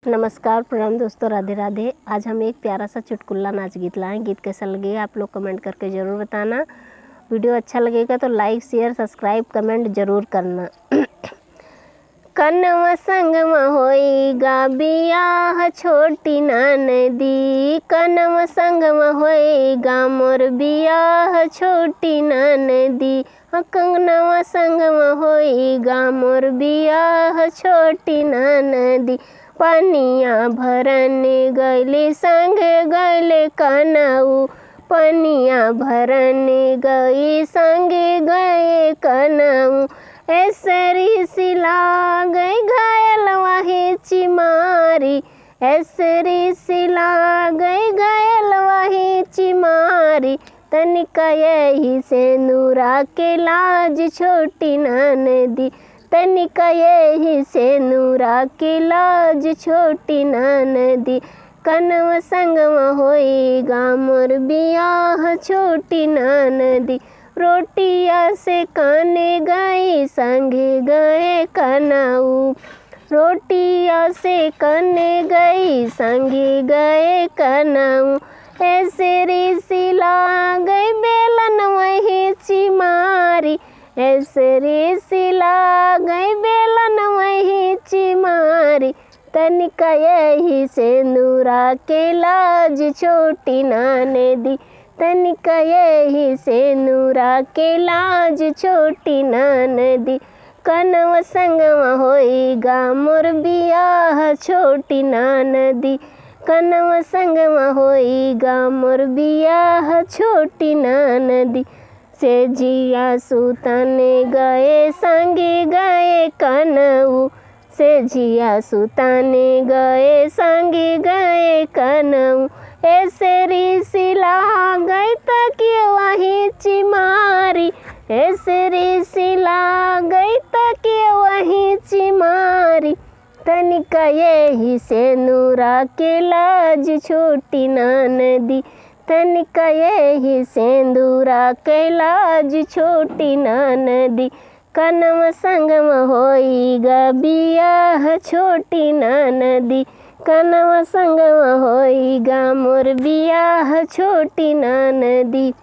नमस्कार, प्रणाम दोस्तों, राधे राधे। आज हम एक प्यारा सा चुटकुला नाच गीत लाएं। गीत कैसा लगेगा आप लोग कमेंट करके ज़रूर बताना। वीडियो अच्छा लगेगा तो लाइक शेयर सब्सक्राइब कमेंट ज़रूर करना। कनवा संगमा होइगा बियाह छोटी ननदी, कनवा संगमा होइगा मोर बियाह छोटी ननदी, कंगनवा संगमा होइगा मोर बियाह छोटी ननदी। पनिया भरने गैले संग गैले कनऊ, पनिया भरने गई संग गए कनऊ। ऐसरी सिला गई घायल वही चिमारी, ऐसरी सिला गई घायल वही चिमारी। तनिका यही से नूरा के लाज छोटी ननदी, तनिका यही से नूरा के लाज छोटी ननदी। कनवा संगमा होइगा मोर बियाह छोटी ननदी, रोटिया से काने गई संगे गए कनऊ, रोटिया से काने गई संगे गए कनऊ। ऐसे ऋषि ला गई बेलन वही चिमारी, ऐसे ऋषि ला गई बेलन वही चिमारी। तनिका यही से नूरा के लाज छोटी ननदी, तनिका यही से नूरा के लाज छोटी ननदी। कनवा संगमा होइगा मोर बियाह छोटी ननदी, कनवा संगमा होइगा मोर बियाह छोटी ननदी। से जिया सुतने गए संगे गए कनऊ, से जिया सुतने गए संगे गए कनऊ। ऐसे ऋषि ला गई तकिया वही चिमारी, ऐसे ऋषि ला गई तकिया वही चिमारी। तनिका यही से नूरा के लाज छोटी ननदी, तनिका यही से नूरा के लाज छोटी ननदी। कनवा संगमा होइगा बियाह छोटी ननदी, कनवा संगमा होइगा मोर बियाह छोटी ननदी।